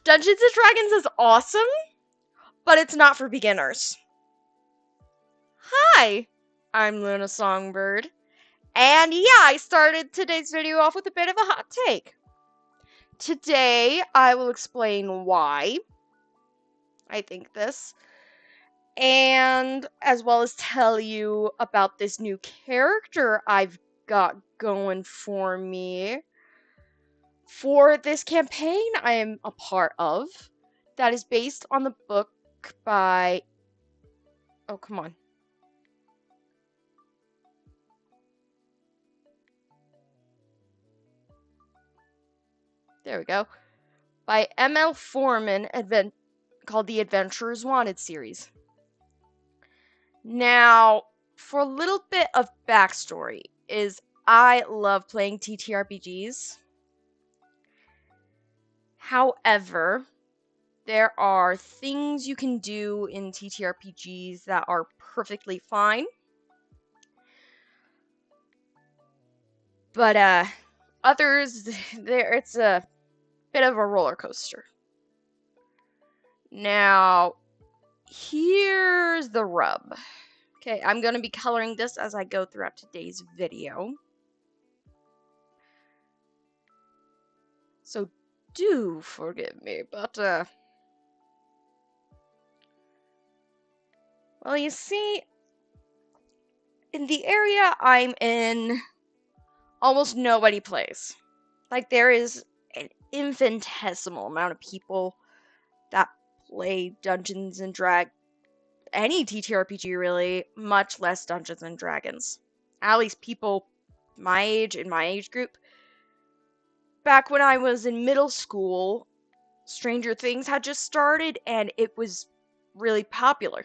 Dungeons & Dragons is awesome, but it's not for beginners. Hi, I'm Luna Songbird, and yeah, I started today's video off with a bit of a hot take. Today, I will explain why I think this, and as well as tell you about this new character I've got going for me for this campaign I am a part of that is based on the book by... Oh, come on. There we go. By M.L. Foreman, called the Adventurers Wanted series. Now, for a little bit of backstory, is I love playing TTRPGs. However, there are things you can do in TTRPGs that are perfectly fine. But others, it's a bit of a roller coaster. Now, here's the rub. Okay, I'm going to be coloring this as I go throughout today's video. So do forgive me, but, well, you see, in the area I'm in, almost nobody plays. Like, there is an infinitesimal amount of people that play Dungeons and Dragons, any TTRPG really, much less Dungeons and Dragons. At least people my age, in my age group. Back when I was in middle school, Stranger Things had just started and it was really popular.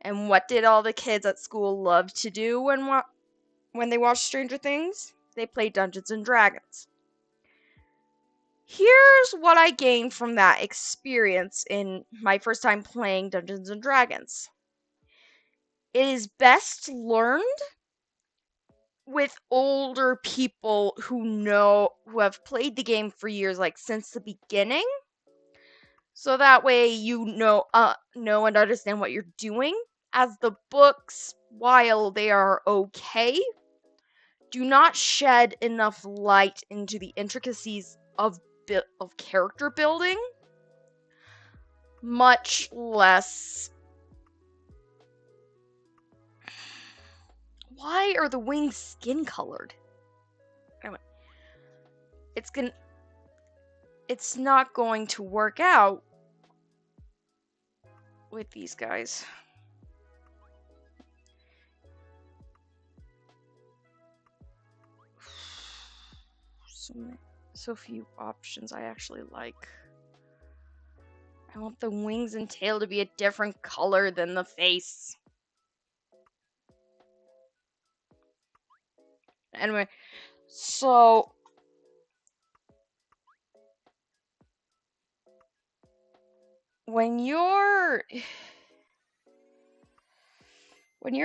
And what did all the kids at school love to do when they watched Stranger Things? They played Dungeons and Dragons. Here's what I gained from that experience in my first time playing Dungeons and Dragons. It is best learned with older people who have played the game for years, like since the beginning. So that way you know and understand what you're doing. As the books, while they are okay, do not shed enough light into the intricacies of character building, much less... Why are the wings skin colored? Anyway, it's not going to work out with these guys. So few options I actually like. I want the wings and tail to be a different color than the face. Anyway, so when you're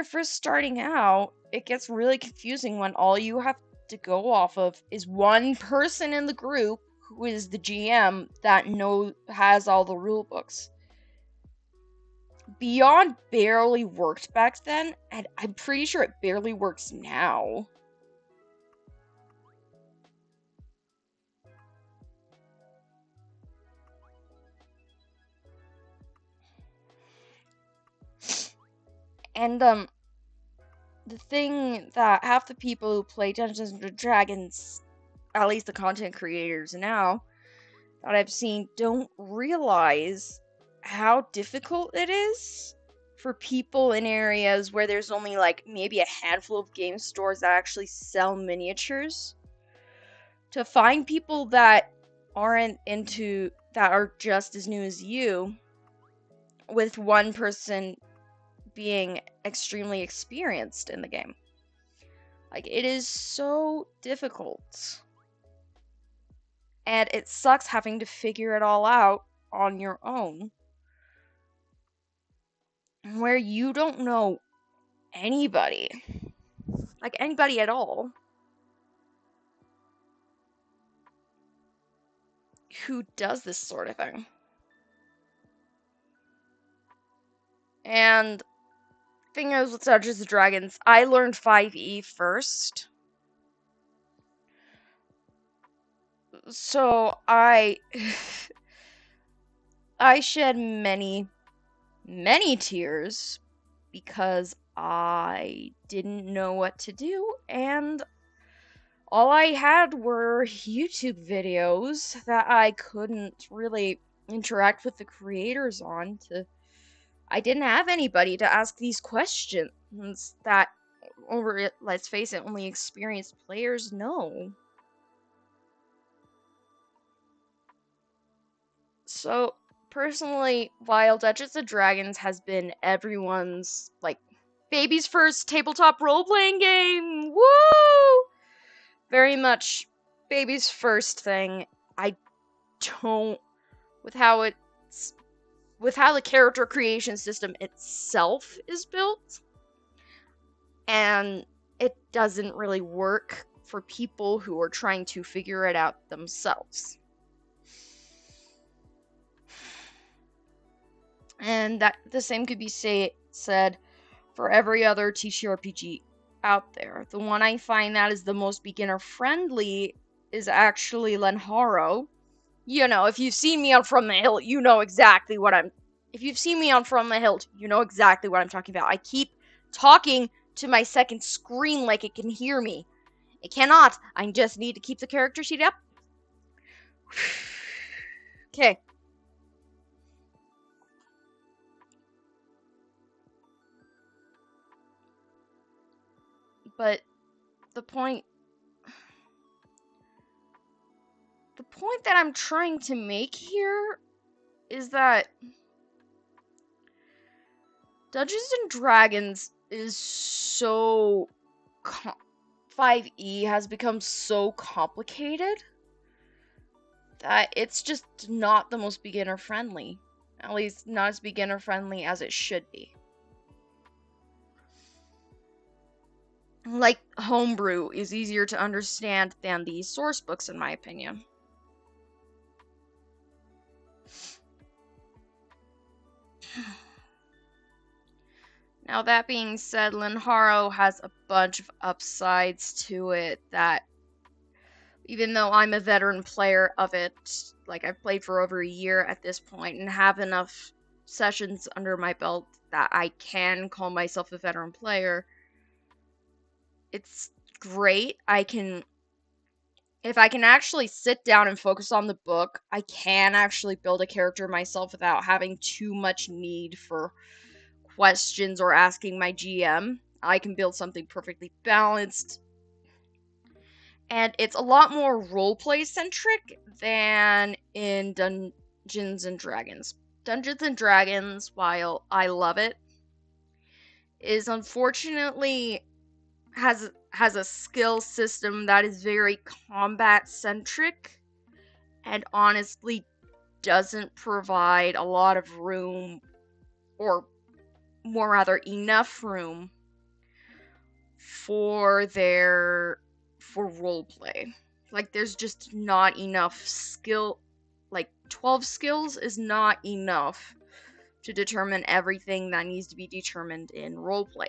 first starting out, it gets really confusing when all you have to go off of is one person in the group who is the GM that has all the rule books. Beyond barely worked back then, and I'm pretty sure it barely works now. And the thing that half the people who play Dungeons and Dragons, at least the content creators now that I've seen, don't realize how difficult it is for people in areas where there's only like maybe a handful of game stores that actually sell miniatures, to find people that are just as new as you, with one person being extremely experienced in the game. Like, it is so difficult. And it sucks having to figure it all out on your own, where you don't know anybody. Like, anybody at all. Who does this sort of thing. And thing is with Dungeons and Dragons, I learned 5e first. So I I shed many tears because I didn't know what to do, and all I had were YouTube videos that I couldn't really interact with the creators on. I didn't have anybody to ask these questions that, let's face it, only experienced players know. So, personally, while Dungeons and Dragons has been everyone's, like, baby's first tabletop role-playing game, woo! Very much baby's first thing, I don't, with how the character creation system itself is built, and it doesn't really work for people who are trying to figure it out themselves. And that the same could be said for every other TTRPG out there. The one I find that is the most beginner friendly is actually Lenharo. You know, if you've seen me on From the Hilt, you know exactly what I'm. If you've seen me on From the Hilt, you know exactly what I'm talking about. I keep talking to my second screen like it can hear me. It cannot. I just need to keep the character sheet up. Okay. But the point that I'm trying to make here is that Dungeons and Dragons is so 5e has become so complicated that it's just not the most beginner friendly. At least not as beginner friendly as it should be. Like, homebrew is easier to understand than the source books, in my opinion. Now, that being said, Lenharo has a bunch of upsides to it that, even though I'm a veteran player of it, like, I've played for over a year at this point and have enough sessions under my belt that I can call myself a veteran player, it's great. If I can actually sit down and focus on the book, I can actually build a character myself without having too much need for questions or asking my GM. I can build something perfectly balanced. And it's a lot more roleplay centric than in Dungeons and Dragons. Dungeons and Dragons, while I love it, is unfortunately has a skill system that is very combat centric and honestly doesn't provide a lot of room, or more rather enough room, for roleplay. Like, there's just not enough skill. Like, 12 skills is not enough to determine everything that needs to be determined in roleplay.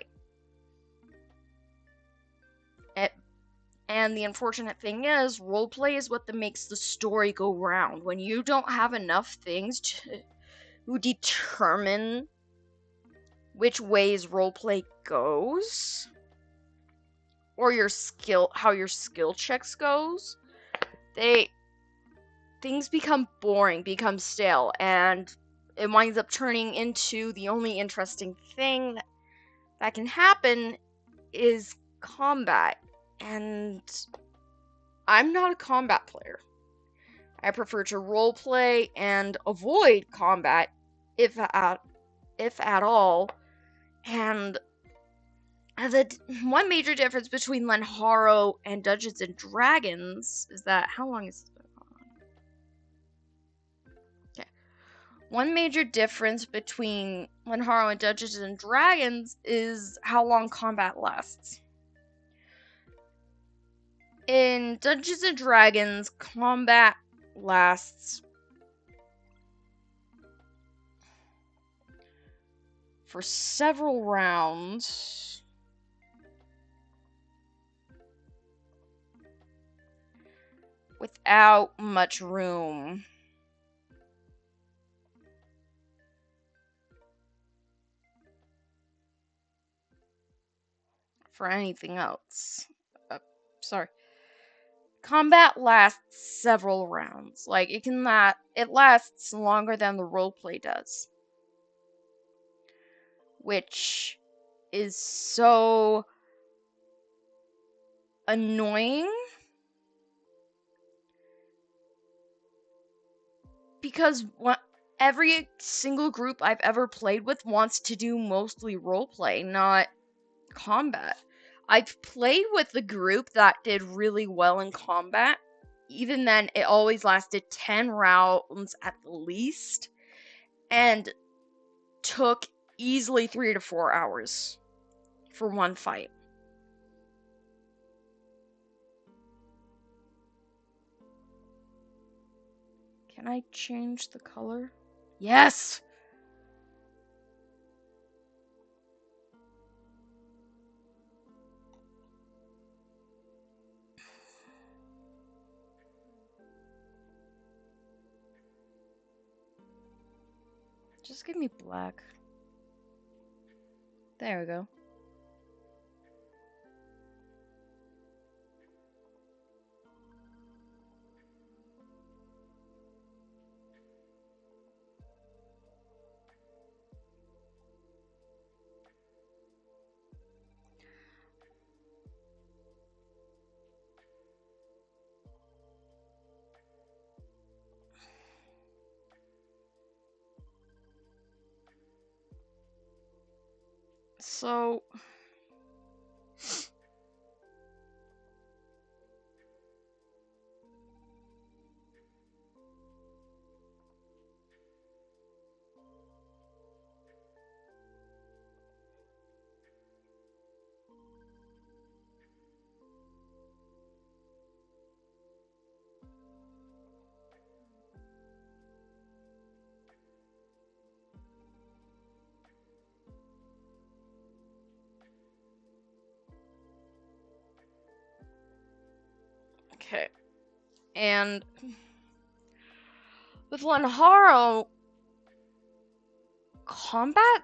And the unfortunate thing is, roleplay is what makes the story go round. When you don't have enough things to determine which ways roleplay goes, or how your skill checks goes, things become boring, become stale, and it winds up turning into the only interesting thing that can happen is combat. And I'm not a combat player. I prefer to roleplay and avoid combat, if at all. And the one major difference between Lenharo and Dungeons and Dragons is that, how long has this been on? Okay. One major difference between Lenharo and Dungeons and Dragons is how long combat lasts. In Dungeons and Dragons, combat lasts for several rounds. Without much room for anything else. Sorry. Combat lasts several rounds. Like, it lasts longer than the roleplay does. Which is so annoying. Because every single group I've ever played with wants to do mostly roleplay, not combat. I've played with a group that did really well in combat. Even then, it always lasted 10 rounds at the least, and took easily 3 to 4 hours for one fight. Can I change the color? Yes! Just give me black. There we go. So... Okay. And... with Lanharo, combat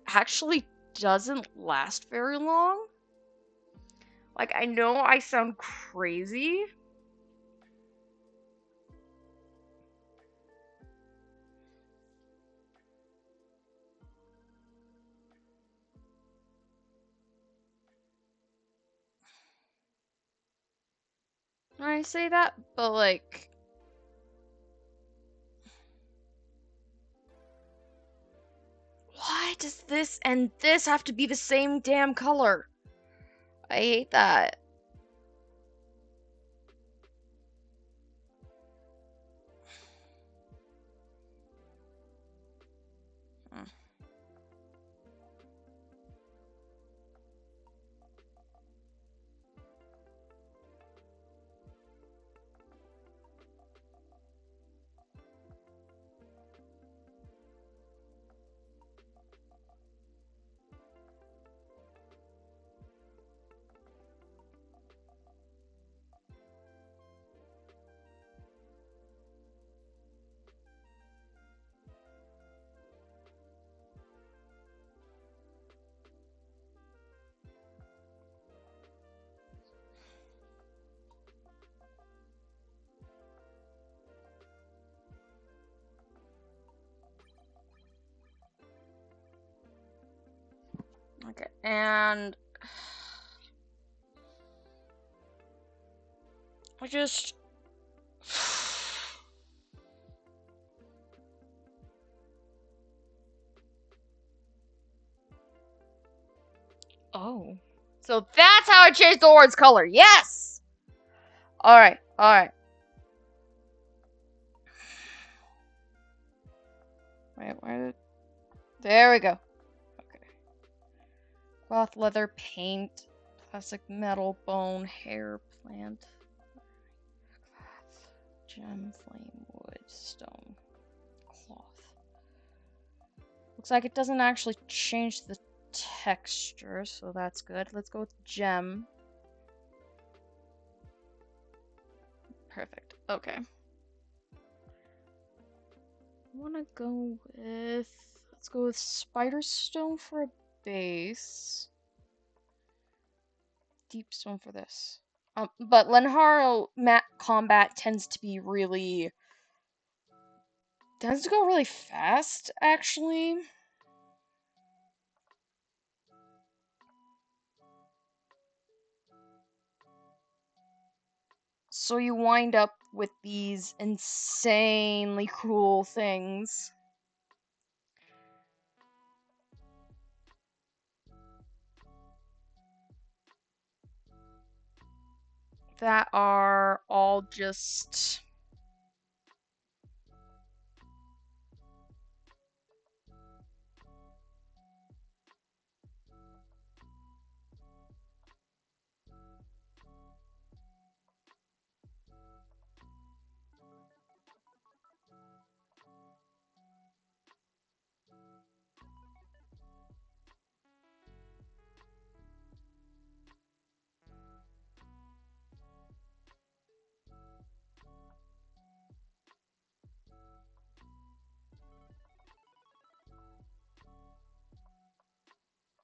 actually doesn't last very long. Like, I know I sound crazy. When I say that, but like... why does this and this have to be the same damn color? I hate that. Okay, and... I just... oh. So that's how I changed the word's color. Yes! Alright, alright. Wait, where did... there we go. Okay. Cloth, leather, paint, plastic, metal, bone, hair, plant, cloth, gem, flame, wood, stone, cloth. Looks like it doesn't actually change the texture, so that's good. Let's go with gem. Perfect. Okay. I want to go with... Let's go with spider stone for a base. Deep stone for this. But Lenharo combat tends to go really fast, actually. So you wind up with these insanely cool things. That are all just...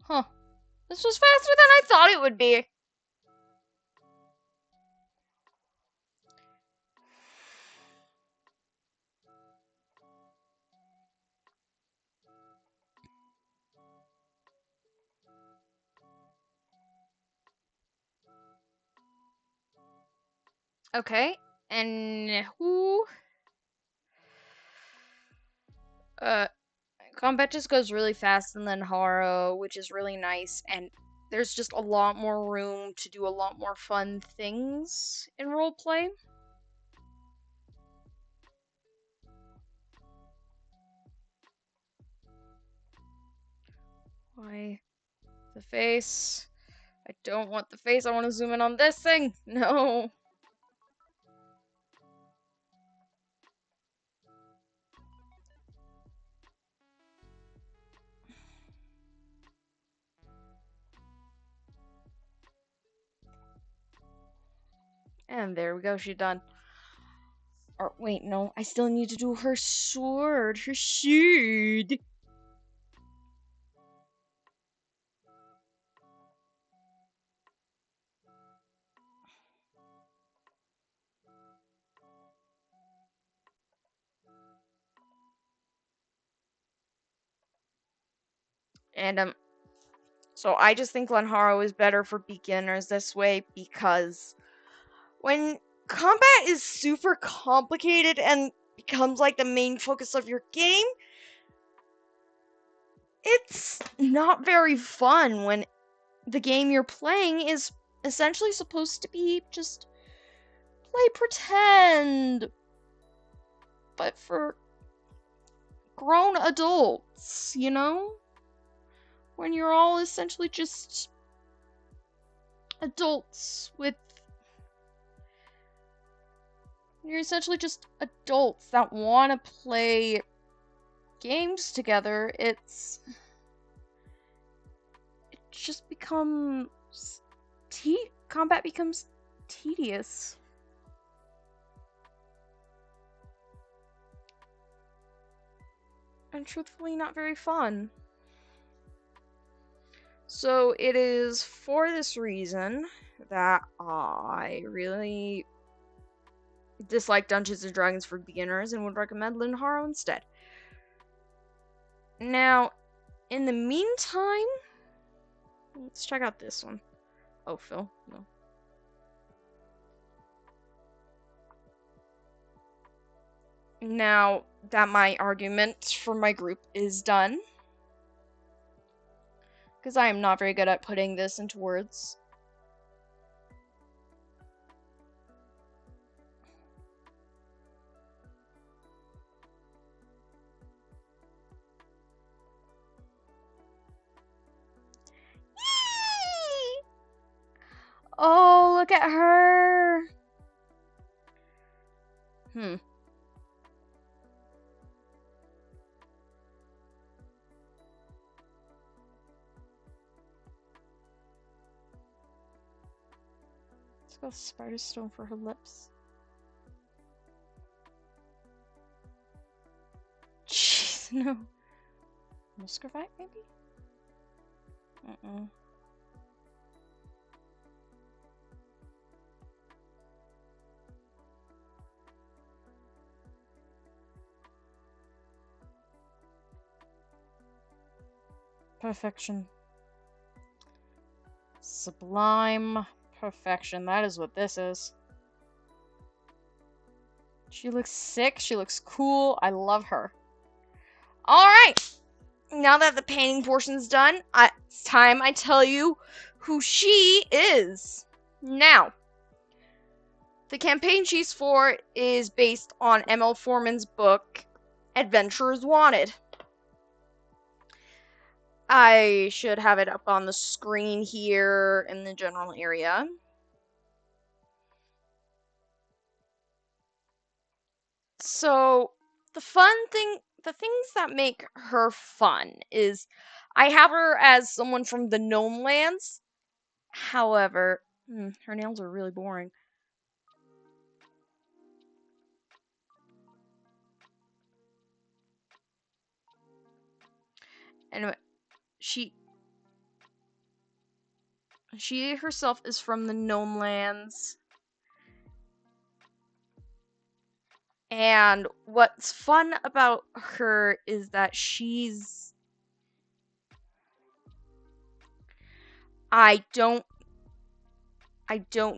Huh. This was faster than I thought it would be. Okay, and who? Combat just goes really fast and then Haro, which is really nice, and there's just a lot more room to do a lot more fun things in roleplay. Why? The face. I don't want the face, I want to zoom in on this thing! No! And there we go, she's done. Or, wait, no, I still need to do her sword. Her sword! And, so I just think Lenharo is better for beginners this way because when combat is super complicated and becomes like the main focus of your game, it's not very fun when the game you're playing is essentially supposed to be just play pretend, but for grown adults, you know? When you're all essentially just adults with... You're essentially just adults that want to play games together, it just becomes... combat becomes tedious. And truthfully not very fun. So it is for this reason that I really dislike Dungeons & Dragons for beginners and would recommend Lenharo instead. Now, in the meantime, let's check out this one. Oh, Phil, no. Now that my argument for my group is done, because I am not very good at putting this into words. Oh, look at her! Let's go spider stone for her lips. Jeez, no. Muscovite, maybe? Perfection. Sublime perfection. That is what this is. She looks sick. She looks cool. I love her. Alright. Now that the painting portion's done, it's time I tell you who she is. Now, the campaign she's for is based on M.L. Foreman's book, Adventurers Wanted. I should have it up on the screen here in the general area. So, the things that make her fun is I have her as someone from the Gnome Lands. However, her nails are really boring. Anyway, she herself is from the Gnome Lands. And what's fun about her is that I don't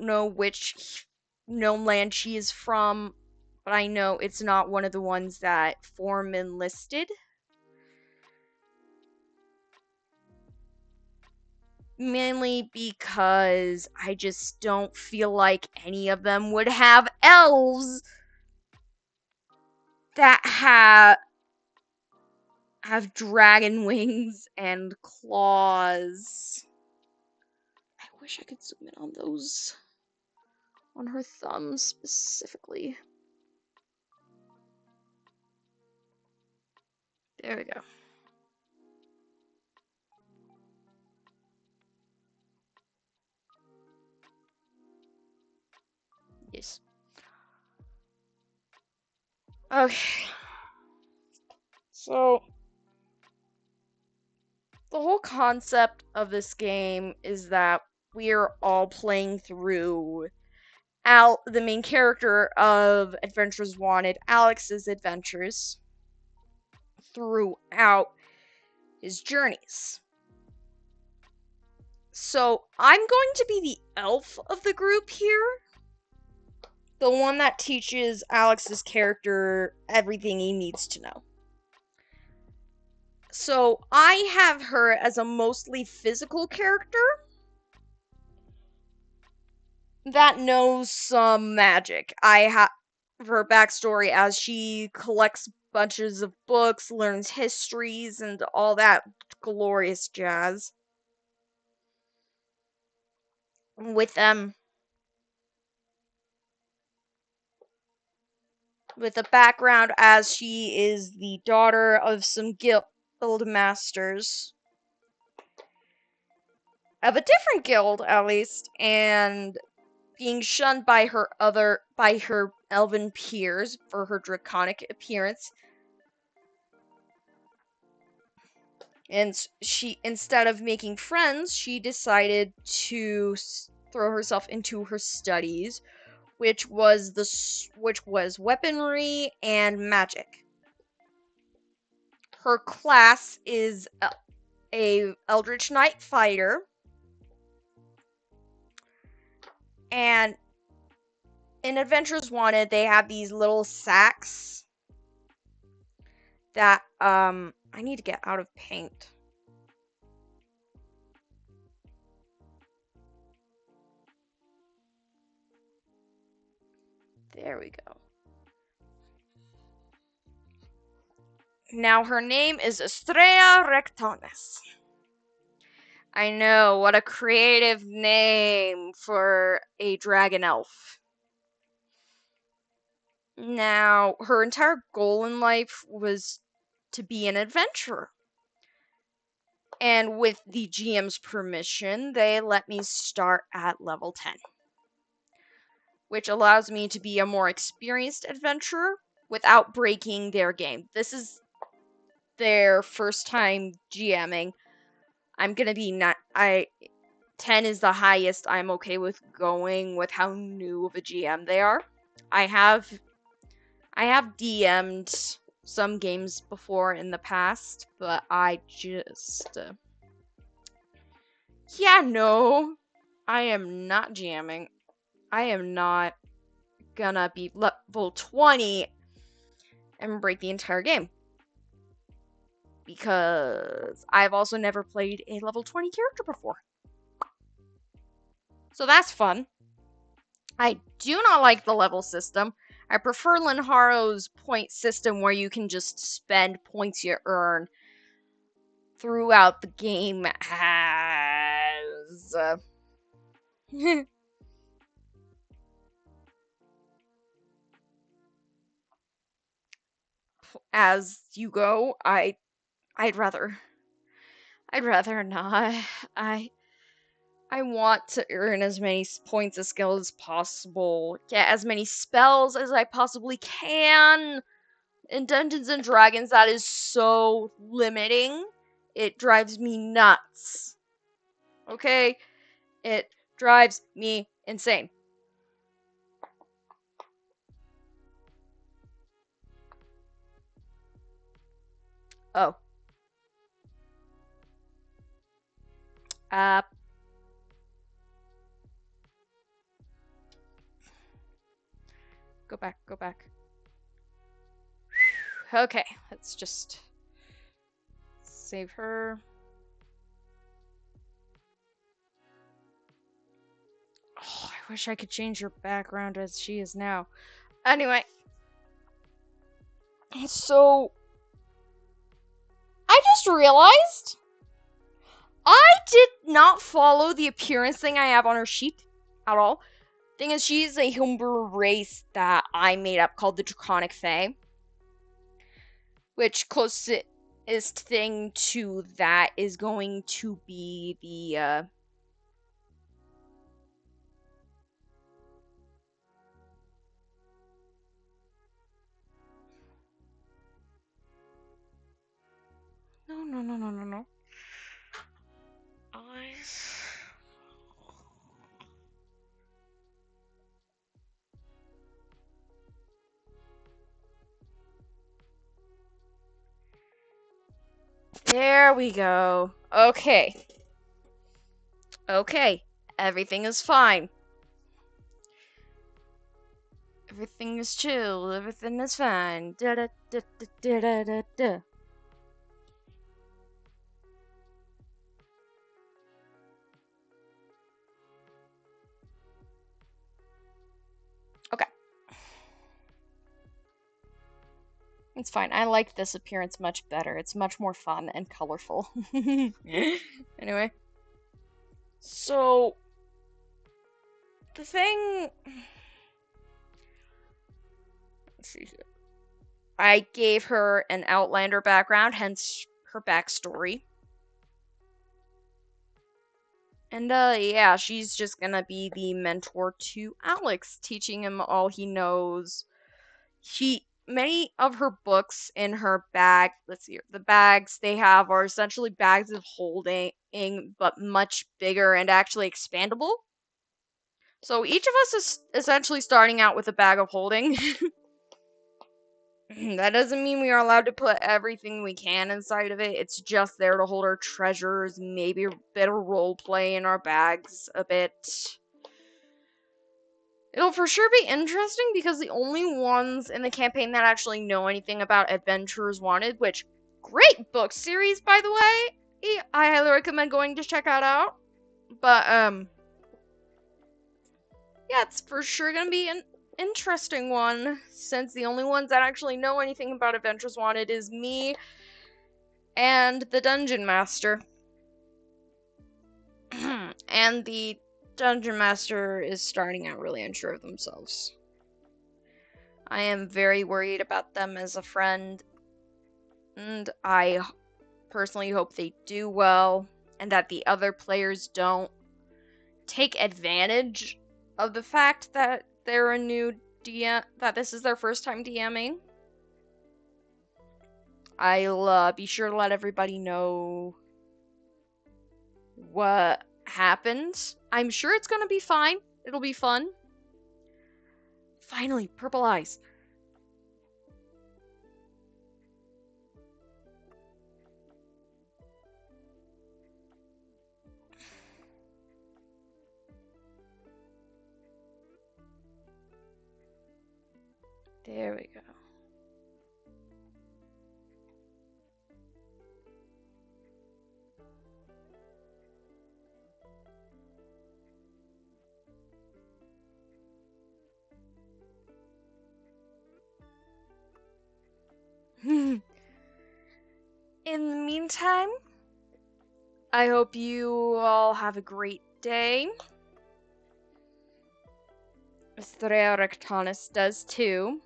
know which gnome land she is from, but I know it's not one of the ones that Foreman listed. Mainly because I just don't feel like any of them would have elves that have dragon wings and claws. I wish I could zoom in on those. On her thumb specifically. There we go. Yes. Okay. So, the whole concept of this game is that we're all playing through the main character of Adventures Wanted, Alex's adventures throughout his journeys. So, I'm going to be the elf of the group here. The one that teaches Alex's character everything he needs to know. So, I have her as a mostly physical character that knows some magic. I have her backstory as she collects bunches of books, learns histories, and all that glorious jazz. With a background as she is the daughter of some guild masters of a different guild, at least, and being shunned by her elven peers for her draconic appearance. And she, instead of making friends, she decided to throw herself into her studies, which was weaponry and magic. Her class is a Eldritch Knight fighter, and in Adventures Wanted, they have these little sacks that I need to get out of paint. There we go. Now her name is Estrella Rectones. I know, what a creative name for a dragon elf. Now, her entire goal in life was to be an adventurer. And with the GM's permission, they let me start at level 10. which allows me to be a more experienced adventurer without breaking their game. This is their first time GMing. I'm gonna be 10 is the highest I'm okay with going with how new of a GM they are. I have DM'd some games before in the past, but I just yeah, no. I am not GMing. I am not gonna be level 20 and break the entire game. Because I've also never played a level 20 character before. So that's fun. I do not like the level system. I prefer Linharo's point system where you can just spend points you earn throughout the game as as you go. I'd rather not. I want to earn as many points of skill as possible, get as many spells as I possibly can. In Dungeons and Dragons, that is so limiting. It drives me nuts. Okay? It drives me insane. Oh. Go back, go back. Okay, let's just save her. Oh, I wish I could change her background as she is now. Anyway. So, I just realized I did not follow the appearance thing I have on her sheet at all. Thing is, she's a homebrew race that I made up called the Draconic Fae. Which closest thing to that is going to be the, No. There we go. Okay. Okay. Everything is fine. Everything is chill. Everything is fine. Da da da da da da da. Okay. It's fine. I like this appearance much better. It's much more fun and colorful. Anyway. So, the thing... Let's see. I gave her an Outlander background, hence her backstory. And, yeah, she's just gonna be the mentor to Alex, teaching him all he knows. Many of her books in her bag, let's see, the bags they have are essentially bags of holding, but much bigger and actually expandable. So each of us is essentially starting out with a bag of holding. That doesn't mean we are allowed to put everything we can inside of it. It's just there to hold our treasures, maybe a bit of role play in our bags a bit. It'll for sure be interesting because the only ones in the campaign that actually know anything about Adventurers Wanted, which, great book series, by the way. I highly recommend going to check that out. But, yeah, it's for sure gonna be an interesting one, since the only ones that actually know anything about Adventures Wanted is me and the Dungeon Master. And the Dungeon Master is starting out really unsure of themselves. I am very worried about them as a friend, and I personally hope they do well, and that the other players don't take advantage of the fact that they're a new DM, that this is their first time DMing, I'll be sure to let everybody know what happened. I'm sure it's gonna be fine. It'll be fun. Finally, purple eyes. There we go. In the meantime, I hope you all have a great day. Estrella Rectanus does too.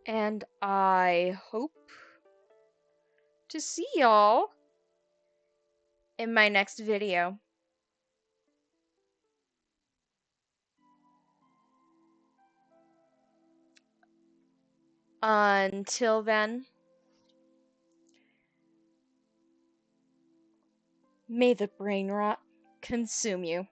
And I hope to see y'all in my next video. Until then, may the brain rot consume you.